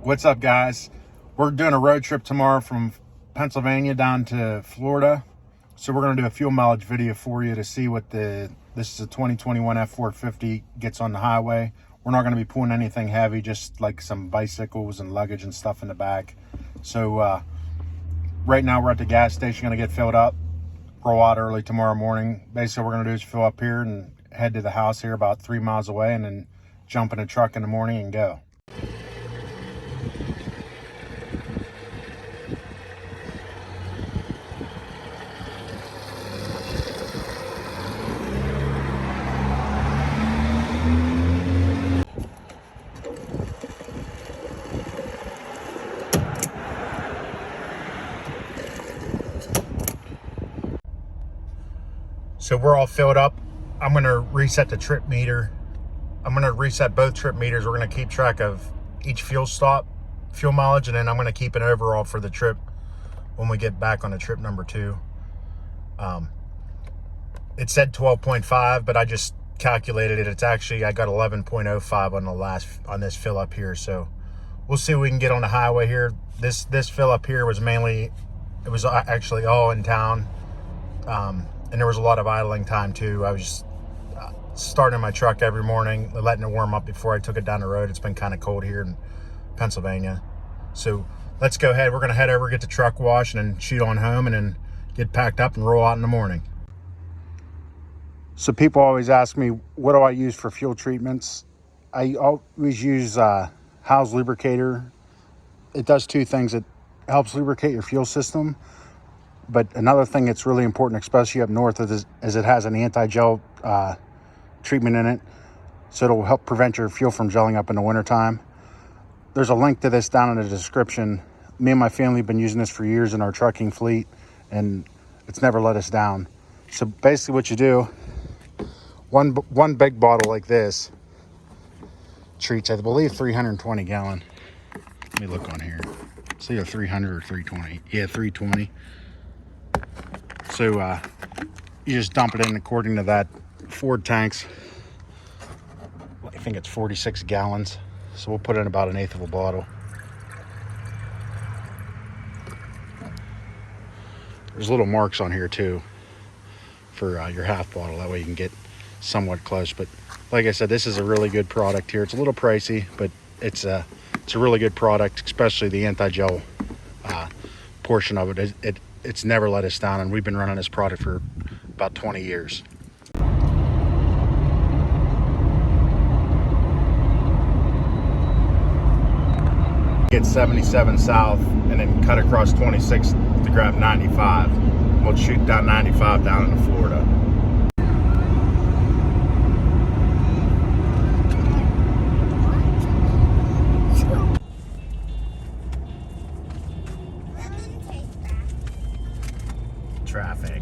What's up, guys? We're doing a road trip tomorrow from Pennsylvania down to Florida. So we're going to do a fuel mileage video for you to see what this is a 2021 F450 gets on the highway. We're not going to be pulling anything heavy, just like some bicycles and luggage and stuff in the back. So right now we're at the gas station, going to get filled up, roll out early tomorrow morning. Basically what we're going to do is fill up here and head to the house here about 3 miles away, and then jump in a truck in the morning and go. So we're all filled up. I'm going to reset the trip meter. I'm going to reset both trip meters. We're going to keep track of each fuel stop, fuel mileage, and then I'm going to keep an overall for the trip when we get back on the trip number 2. It said 12.5, but I just calculated it. It's actually, I got 11.05 on this fill up here. So we'll see what we can get on the highway here. This fill up here was actually all in town. And there was a lot of idling time too. I was just starting my truck every morning, letting it warm up before I took it down the road. It's been kind of cold here in Pennsylvania. So let's go ahead. We're gonna head over, get the truck washed, and then shoot on home, and then get packed up and roll out in the morning. So people always ask me, what do I use for fuel treatments? I always use How's Lubricator. It does two things. It helps lubricate your fuel system. But another thing that's really important, especially up north, is it has an anti-gel treatment in it. So it'll help prevent your fuel from gelling up in the wintertime. There's a link to this down in the description. Me and my family have been using this for years in our trucking fleet, and it's never let us down. So basically what you do, one big bottle like this treats, I believe, 320 gallon. Let me look on here. It's either 300 or 320. Yeah, 320. So you just dump it in according to that Ford tanks. I think it's 46 gallons. So we'll put in about 1/8 of a bottle. There's little marks on here too for your half bottle. That way you can get somewhat close. But like I said, this is a really good product here. It's a little pricey, but it's a really good product, especially the anti-gel portion of it. It's never let us down, and we've been running this product for about 20 years. Get 77 south and then cut across 26 to grab 95. We'll shoot down 95 down into Florida. Traffic.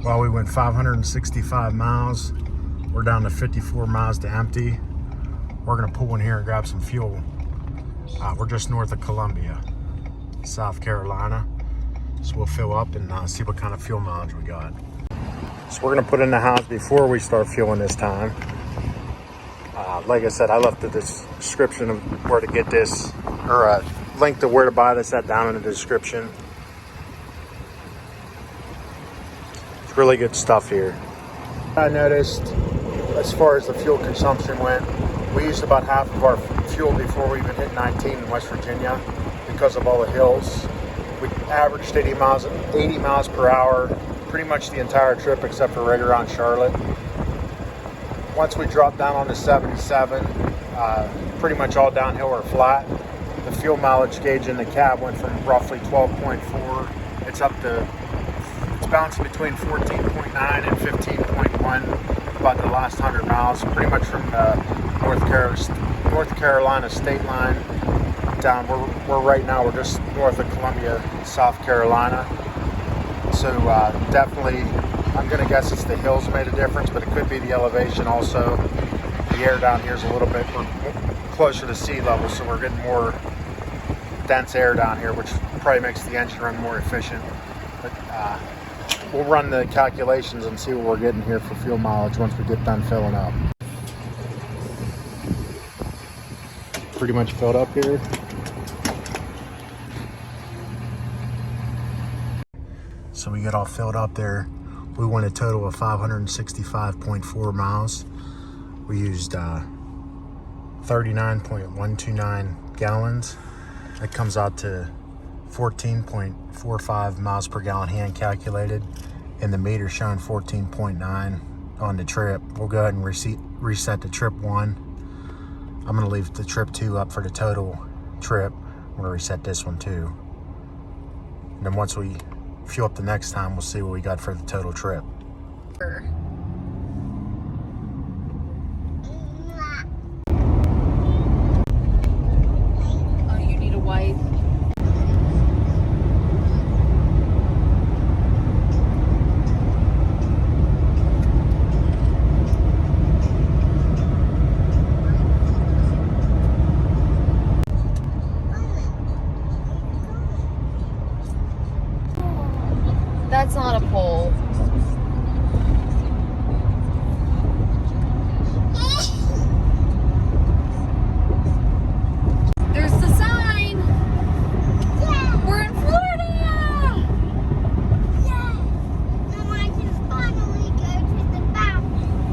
Well, we went 565 miles. We're down to 54 miles to empty. We're gonna pull in here and grab some fuel. We're just north of Columbia, South Carolina. So we'll fill up and see what kind of fuel mileage we got. So we're gonna put in the house before we start fueling this time. Like I said, I left the description of where to get this, or a link to where to buy this at down in the description. It's really good stuff here. I noticed as far as the fuel consumption went, we used about half of our fuel before we even hit 19 in West Virginia because of all the hills. We averaged 80 miles per hour pretty much the entire trip except for right around Charlotte. Once we dropped down on the 77, pretty much all downhill or flat. The fuel mileage gauge in the cab went from roughly 12.4. It's bouncing between 14.9 and 15.1 about the last 100 miles, pretty much from the North Carolina state line down. We're right now, we're just north of Columbia, South Carolina. So definitely, I'm gonna guess it's the hills made a difference, but it could be the elevation also. The air down here is a little bit, we're closer to sea level, so we're getting more dense air down here, which probably makes the engine run more efficient. But we'll run the calculations and see what we're getting here for fuel mileage once we get done filling up. Pretty much filled up here. So we get all filled up there. We went a total of 565.4 miles. We used 39.129 gallons. That comes out to 14.45 miles per gallon hand calculated, and the meter showing 14.9 on the trip. We'll go ahead and reset the trip 1. I'm gonna leave the trip 2 up for the total trip. I'm gonna reset this one too. And then once we fuel up the next time, we'll see what we got for the total trip. Oh, you need a wipe. That's not a pole. There's the sign. Yeah. We're in Florida. Yeah. Now I can finally go to the bathroom.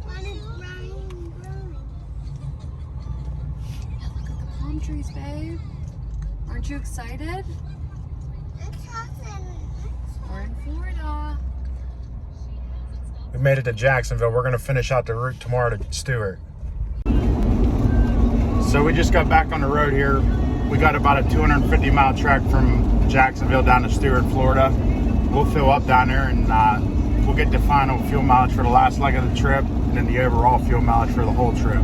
What is growing? Yeah, look at the palm trees, babe. Aren't you excited? We're in Florida. We made it to Jacksonville. We're gonna finish out the route tomorrow to Stewart. So we just got back on the road here. We got about a 250 mile trek from Jacksonville down to Stewart, Florida. We'll fill up down there and we'll get the final fuel mileage for the last leg of the trip and then the overall fuel mileage for the whole trip.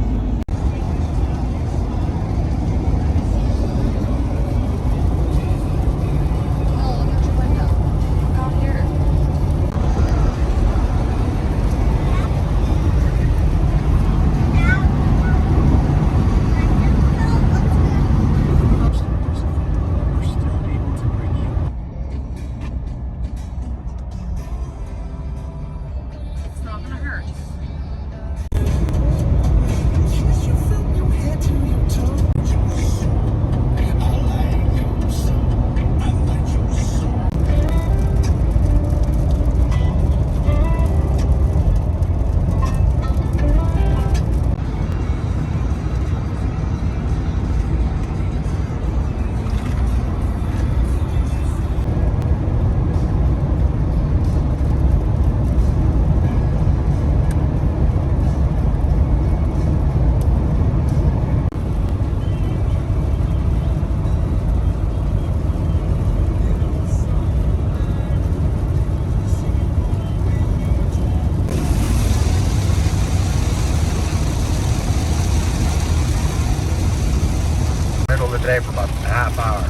Today for about a half hour.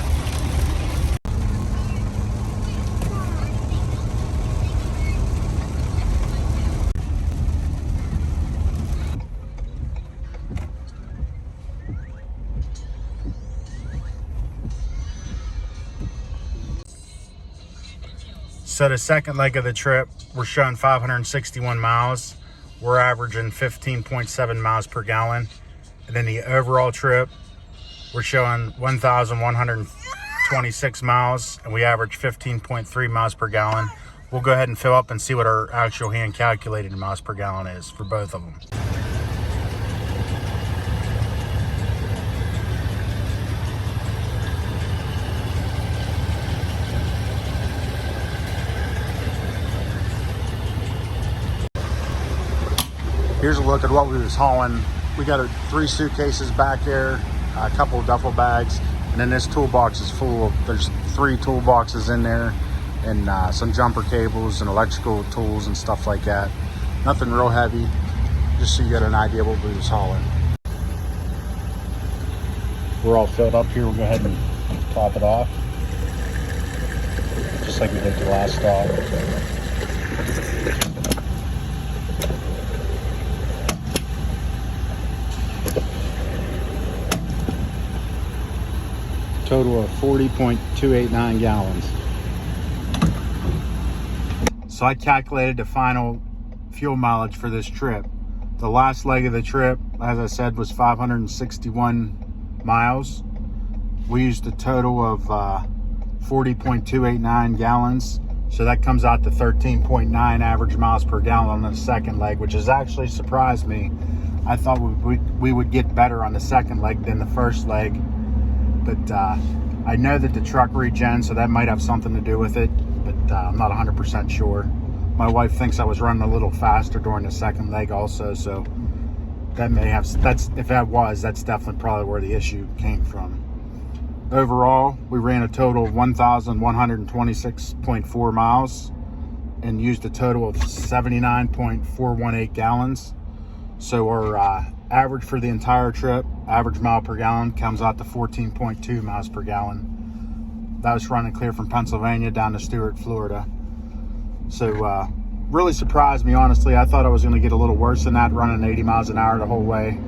So the second leg of the trip, we're showing 561 miles. We're averaging 15.7 miles per gallon. And then the overall trip, we're showing 1,126 miles, and we average 15.3 miles per gallon. We'll go ahead and fill up and see what our actual hand calculated miles per gallon is for both of them. Here's a look at what we was hauling. We got 3 suitcases back there, a couple of duffel bags, and then this toolbox is full of, there's 3 toolboxes in there, and some jumper cables and electrical tools and stuff like that. Nothing real heavy, just so you get an idea of what we was hauling. We're all filled up here. We'll go ahead and top it off, just like we did the last stop. Total of 40.289 gallons. So I calculated the final fuel mileage for this trip. The last leg of the trip, as I said, was 561 miles. We used a total of 40.289 gallons. So that comes out to 13.9 average miles per gallon on the second leg, which has actually surprised me. I thought we would get better on the second leg than the first leg. But I know that the truck regen, so that might have something to do with it, but I'm not 100% sure. My wife thinks I was running a little faster during the second leg also, so that may have, if that was, that's definitely probably where the issue came from. Overall, we ran a total of 1,126.4 miles and used a total of 79.418 gallons. So our average for the entire trip, average mile per gallon, comes out to 14.2 miles per gallon. That was running clear from Pennsylvania down to Stuart, Florida. So really surprised me, honestly. I thought I was going to get a little worse than that, running 80 miles an hour the whole way.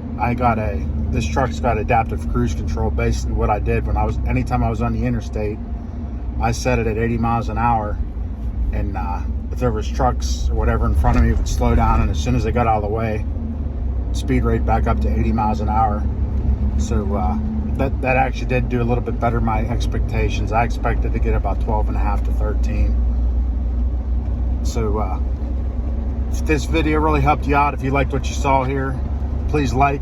This truck's got adaptive cruise control. Basically what I did anytime I was on the interstate, I set it at 80 miles an hour, and if there was trucks or whatever in front of me, it would slow down, and as soon as they got out of the way, speed rate back up to 80 miles an hour. So that actually did do a little bit better than my expectations. I expected to get about 12.5 to 13. So if this video really helped you out, if you liked what you saw here, please like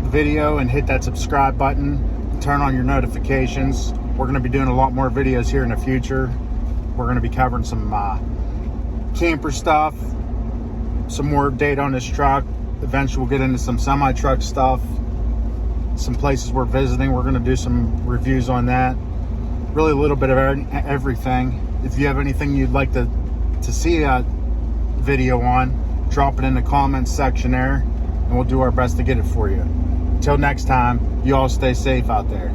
the video and hit that subscribe button. Turn on your notifications. We're going to be doing a lot more videos here in the future. We're going to be covering some camper stuff, some more data on this truck. Eventually we'll get into some semi-truck stuff, some places we're visiting. We're going to do some reviews on that. Really a little bit of everything. If you have anything you'd like to see a video on, drop it in the comments section there, and we'll do our best to get it for you. Until next time, you all stay safe out there.